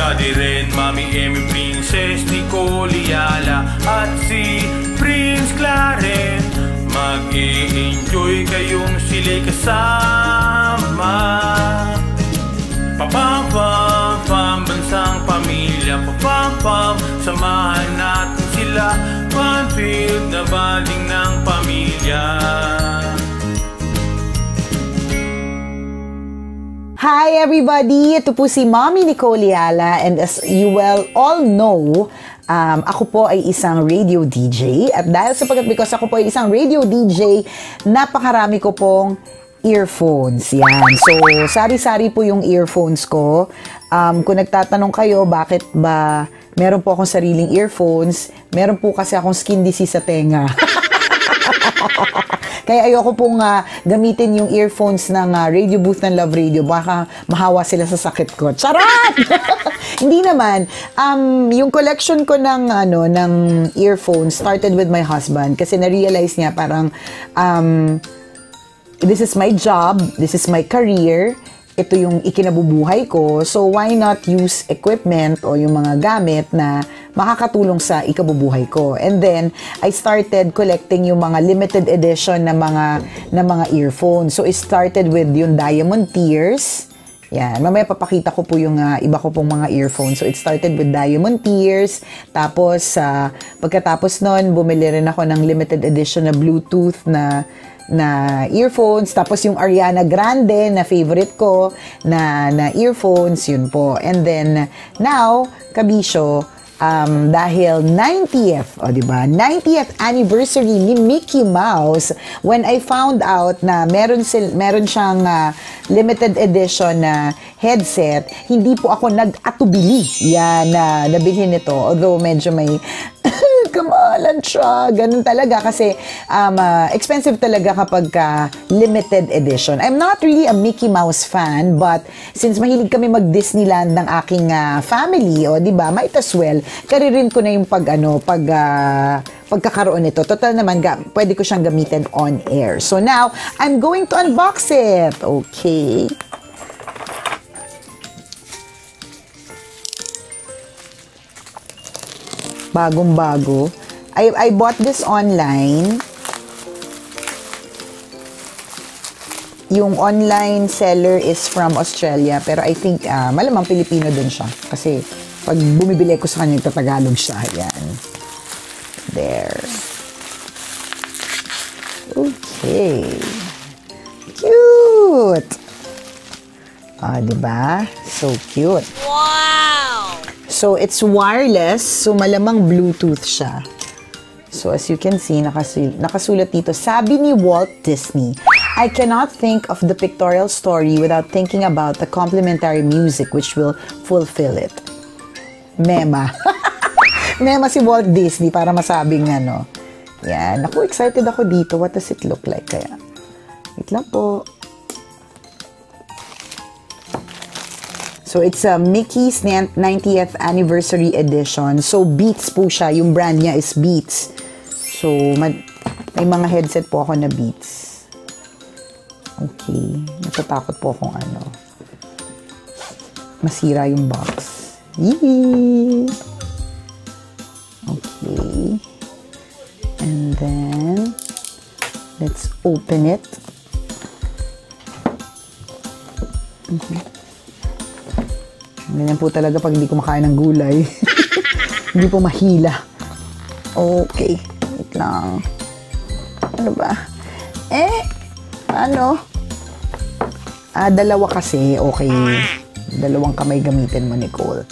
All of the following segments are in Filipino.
Daddy Ren, Mami Emmy, Princess Nicole Yala at si Prince Clarence. Mag-i-enjoy kayong sila'y kasama. Papam-pam-pam, bansang pamilya. Papam-pam, samahan natin sila. Fun-filled na banding ng pamilya. Hi everybody! Ito po si Mommy Nicole Yala, and as you all know, ako po ay isang radio DJ, at dahil because ako po ay isang radio DJ, napakarami ko pong earphones. Yan. So, sari-sari po yung earphones ko. Kung nagtatanong kayo, bakit ba meron po akong sariling earphones, meron po kasi akong skin disease sa tenga. Kaya ayoko pong gamitin yung earphones ng radio booth ng Love Radio. Baka mahawa sila sa sakit ko. Charot! Hindi naman. Yung collection ko ng earphones started with my husband kasi na-realize niya parang this is my job, this is my career, ito yung ikinabubuhay ko, so why not use equipment o yung mga gamit na makakatulong sa ikabubuhay ko. And then I started collecting yung mga limited edition na mga earphones. So it started with yung Diamond Tears. Yan, mamaya papakita ko po yung iba ko pong mga earphones. So it started with Diamond Tears. Tapos pagkatapos nun, bumili rin ako ng limited edition na Bluetooth na earphones, tapos yung Ariana Grande na favorite ko na earphones, yun po. And then now, kabisyo, dahil 90th, diba? 90th anniversary ni Mickey Mouse, when I found out na meron siyang limited edition na headset, hindi po ako nag-atubili na nabili nito. Although medyo may kamalan siya. Ganun talaga kasi expensive talaga kapag limited edition. I'm not really a Mickey Mouse fan, but since mahilig kami mag-Disneyland ng aking family, diba, might as well, karirin ko na yung pagkakaroon nito. Total naman, pwede ko siyang gamitin on air. So now, I'm going to unbox it. Okay. Bagong-bago. I bought this online. Yung online seller is from Australia, pero I think malamang Pilipino din siya. Kasi pag bumibili ko sa kanya, Tagalog siya. Yan. There. Okay. Cute! Diba? So cute. Wow! So, it's wireless. So, malamang Bluetooth siya. So, as you can see, nakasulat dito, sabi ni Walt Disney, I cannot think of the pictorial story without thinking about the complementary music which will fulfill it. Mema. Mema si Walt Disney para masabing Yan. Ako, excited ako dito. What does it look like kaya? Wait lang po. So, it's a Mickey's 90th Anniversary Edition. So, Beats po siya. Yung brand niya is Beats. So, may mga headset po ako na Beats. Okay. Natatakot po akong masira yung box. Yee! Okay. And then, let's open it. Ganyan po talaga pag hindi kumakain ng gulay. Hindi po mahila. Okay. Wait lang. Ano ba? Dalawa kasi. Okay. Dalawang kamay gamitin mo, Nicole.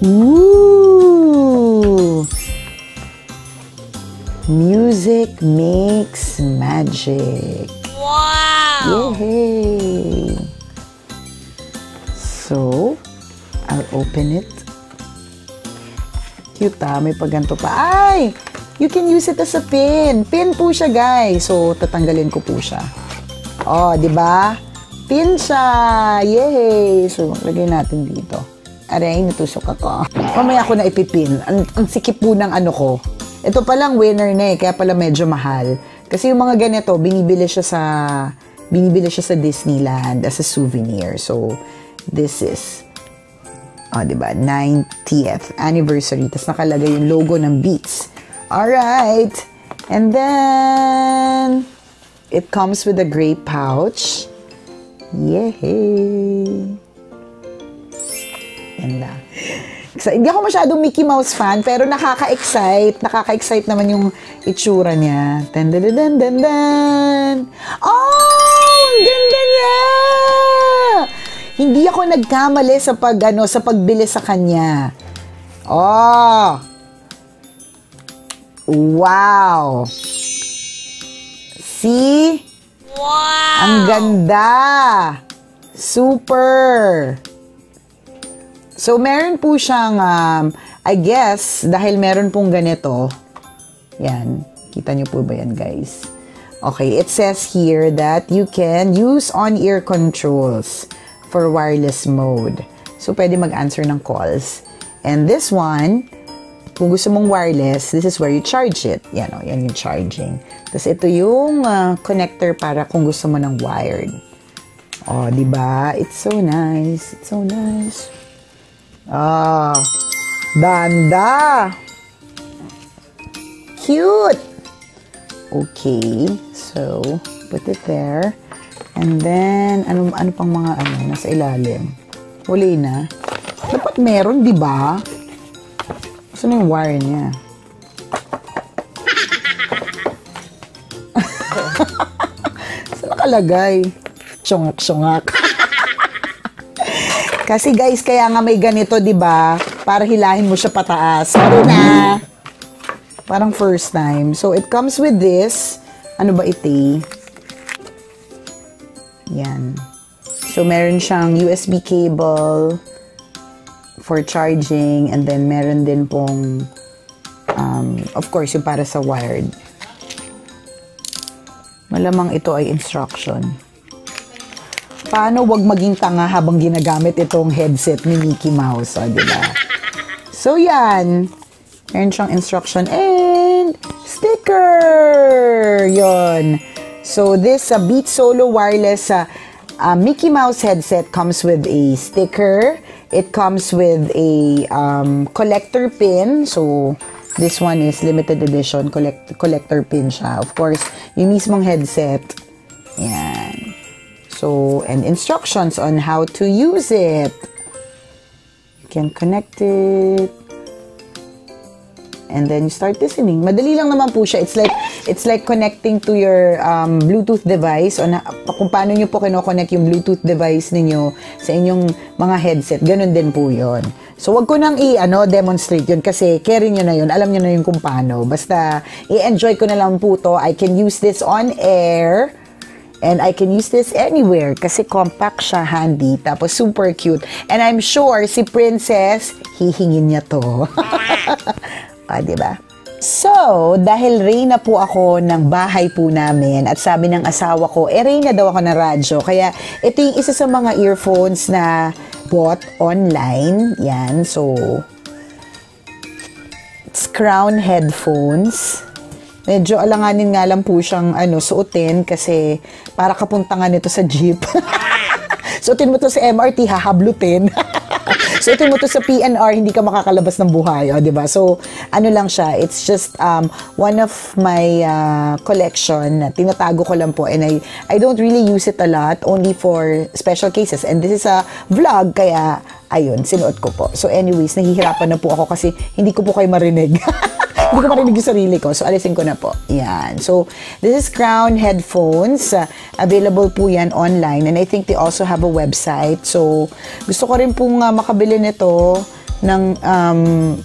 Ooh! Music makes magic. Wow! Yay! So, I'll open it. Cute may paganto pa. Ay! You can use it as a pin. Pin po siya, guys. So, tatanggalin ko po siya. Di ba? Pin siya. Yay! So, lagay natin dito. Aray, natusok ako. Mamaya ko na ipipin. Ang sikip po ng ko. Ito palang winner na kaya pala medyo mahal. Kasi yung mga ganito, binibili siya sa Disneyland as a souvenir. So, this is Diba? 90th anniversary. Tapos nakalagay yung logo ng Beats. Alright. And then, it comes with a gray pouch. Yay! Ganda. Hindi ako masyadong Mickey Mouse fan, pero nakaka-excite. Nakaka-excite naman yung itsura niya. Dan-dan-dan-dan-dan! Oh! Ang ganda niya! Hindi ako nagkamali sa sa pagbili sa kanya. Oh! Wow! See? Wow! Ang ganda! Super! So, meron po siyang, I guess, dahil meron pong ganito, yan, kita nyo po ba yan, guys? Okay, it says here that you can use on-ear controls for wireless mode. So, pwede mag-answer ng calls. And this one, kung gusto mong wireless, this is where you charge it. Yan o, yan yung charging. Tapos, ito yung connector para kung gusto mo ng wired. Oh, diba? It's so nice. It's so nice. Ganda! Cute! Okay, so, put it there. And then, ano pang mga nasa ilalim? Huli na. Dapat meron, di ba? Saan yung wire niya? Saan nakalagay? Tsungak-tsungak. Kasi guys, kaya nga may ganito, di ba? Para hilahin mo siya pataas. Ano na? Parang first time. So, it comes with this. Ano ba ito? Yan. So, meron siyang USB cable for charging. And then, meron din pong, of course, yung para sa wired. Malamang ito ay instruction. Paano wag maging tanga habang ginagamit itong headset ni Mickey Mouse, diba? So, yan. Meron siyang instruction and sticker! Yon. So, this Beats Solo Wireless Mickey Mouse headset comes with a sticker. It comes with a collector pin. So, this one is limited edition. Collector pin siya. Of course, yung mismong headset. Yan. So, and instructions on how to use it. You can connect it. And then you start listening. Madali lang naman po siya. It's like connecting to your Bluetooth device on kung paano niyo po kino-connect yung Bluetooth device ninyo sa inyong mga headset. Ganun din po 'yon. So wag ko nang demonstrate 'yon kasi carry niyo na 'yon. Alam niyo na 'yung kung paano. Basta i-enjoy ko na lang po 'to. I can use this on air. And I can use this anywhere kasi compact siya, handy, tapos super cute. And I'm sure si Princess, hihingin niya to. Diba? So, dahil reyna po ako ng bahay po namin at sabi ng asawa ko, reyna daw ako ng radyo. Kaya ito yung isa sa mga earphones na bought online. Yan, so, it's Crown headphones. Medyo alanganin nga lang po siyang suotin kasi para kapuntangan nito sa jeep. Suotin mo to sa MRT, hahablutin. Suotin mo to sa PNR, hindi ka makakalabas ng buhay, diba? So, lang siya, it's just one of my collection na tinatago ko lang po and I don't really use it a lot, only for special cases. And this is a vlog, kaya ayun, sinuot ko po. So anyways, nahihirapan na po ako kasi hindi ko po kayo marinig. Hindi ko marinig yung sarili ko. So, alisin ko na po. Yan. So, this is Crown headphones. Available po yan online. And I think they also have a website. So, gusto ko rin pong makabili nito ng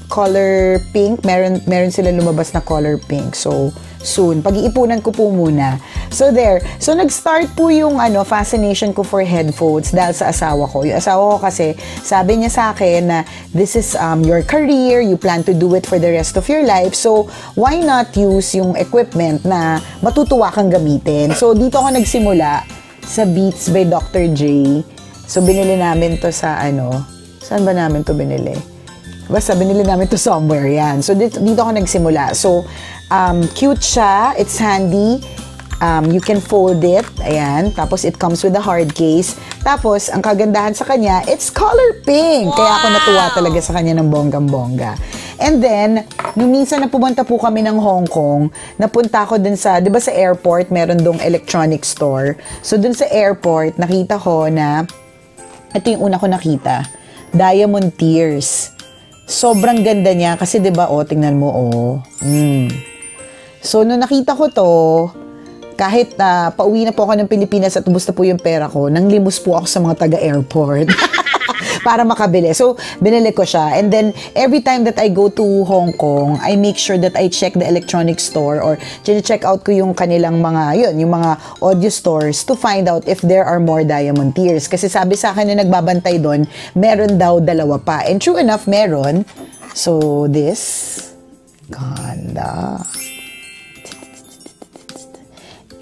color pink. Meron sila lumabas na color pink. So, soon. Pag-iipunan ko po muna. So, there. So, nag-start po yung fascination ko for headphones dahil sa asawa ko. Yung asawa ko kasi, sabi niya sa akin na this is your career, you plan to do it for the rest of your life. So, why not use yung equipment na matutuwa kang gamitin? So, dito ako nagsimula sa Beats by Dr. J. So, binili namin to sa saan ba namin to binili? Basta binili namin to somewhere, yan. So, dito ako nagsimula. So, cute siya. It's handy. You can fold it. Ayan. Tapos, it comes with a hard case. Tapos, ang kagandahan sa kanya, it's color pink. Kaya ako natuwa talaga sa kanya ng bonggang-bongga. And then, nung minsan na pumunta po kami ng Hong Kong, napunta ko dun sa, di ba sa airport, meron dong electronic store. So, dun sa airport, nakita ko na, ito yung una ko nakita, Diamond Tears. Sobrang ganda niya kasi 'di ba, tingnan mo So nung nakita ko 'to, kahit pauwi na po ako ng Pilipinas at ubos na po yung pera ko, nang limos po ako sa mga taga-airport para makabili. So binili ko siya, and then every time that I go to Hong Kong, I make sure that I check the electronic store or check out ko yung kanilang mga yung mga audio stores to find out if there are more Diamond Tears. Kasi sabi sa akin na nagbabantay doon, meron daw dalawa pa. And true enough, meron. So this, ganda.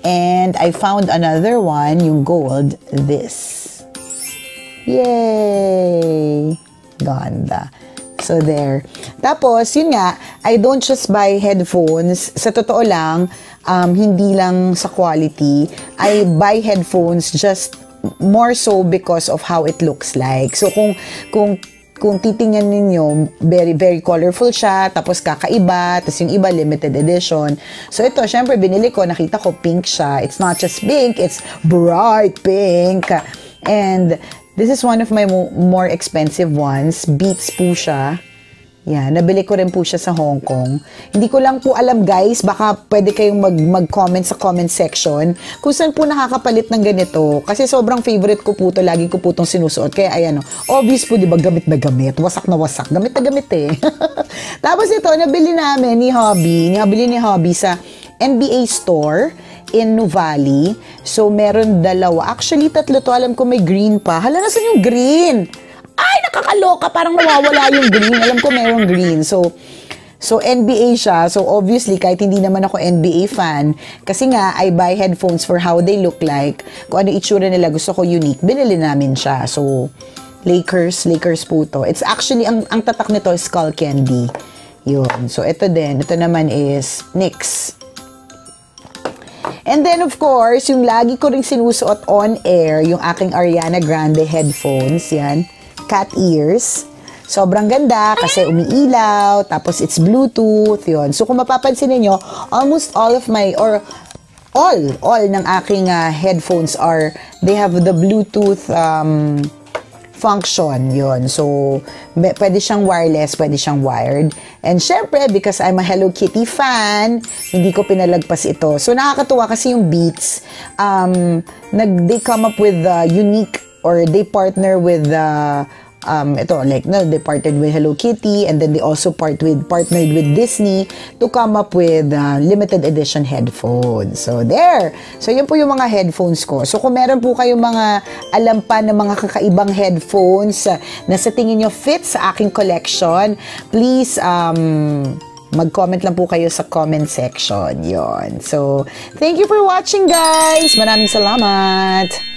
And I found another one, yung gold, this. Yay! Ganda. So, there. Tapos, yun nga, I don't just buy headphones. Sa totoo lang, hindi lang sa quality. I buy headphones just more so because of how it looks like. So, kung titingnan ninyo, very, very colorful siya, tapos kakaiba, tapos yung iba, limited edition. So, ito, syempre, binili ko, nakita ko, pink siya. It's not just pink, it's bright pink. And, this is one of my more expensive ones. Beats po siya. Yan, nabili ko rin po siya sa Hong Kong. Hindi ko lang po alam, guys, baka pwede kayong mag-comment sa comment section kung saan po nakakapalit ng ganito. Kasi sobrang favorite ko po to, lagi ko po itong sinusuot. Kaya ayan, obvious po, di ba, gamit na gamit, wasak na wasak, gamit na gamit eh. Tapos ito, nabili namin ni Hobby sa NBA store in Nuvali. So, meron dalawa. Actually, tatlo to. Alam ko may green pa. Hala, nasan yung green? Ay, nakakaloka. Parang nawawala yung green. Alam ko merong green. So NBA siya. So, obviously, kahit hindi naman ako NBA fan, kasi nga, I buy headphones for how they look like. Kung ano itsura nila, gusto ko unique. Binili namin siya. So, Lakers po to. It's actually, ang tatak nito is Skull Candy. Yun. So, ito din. Ito naman is Knicks. And then, of course, yung lagi ko rin sinusuot on air, yung aking Ariana Grande headphones, yan, cat ears. Sobrang ganda kasi umiilaw, tapos it's Bluetooth, yun. So, kung mapapansin niyo, almost all of my, or all ng aking headphones they have the Bluetooth function, yun. So, pwede siyang wireless, pwede siyang wired. And syempre, because I'm a Hello Kitty fan, hindi ko pinalagpas ito. So, nakakatuwa kasi yung Beats, they come up with unique, or they partner with they partnered with Hello Kitty, and then they also partnered with Disney to come up with limited edition headphones. So, there. So, yun po yung mga headphones ko. So, kung meron po kayong mga alam pa na mga kakaibang headphones na sa tingin nyo fit sa aking collection, please, mag-comment lang po kayo sa comment section. Yon. So, thank you for watching, guys. Maraming salamat.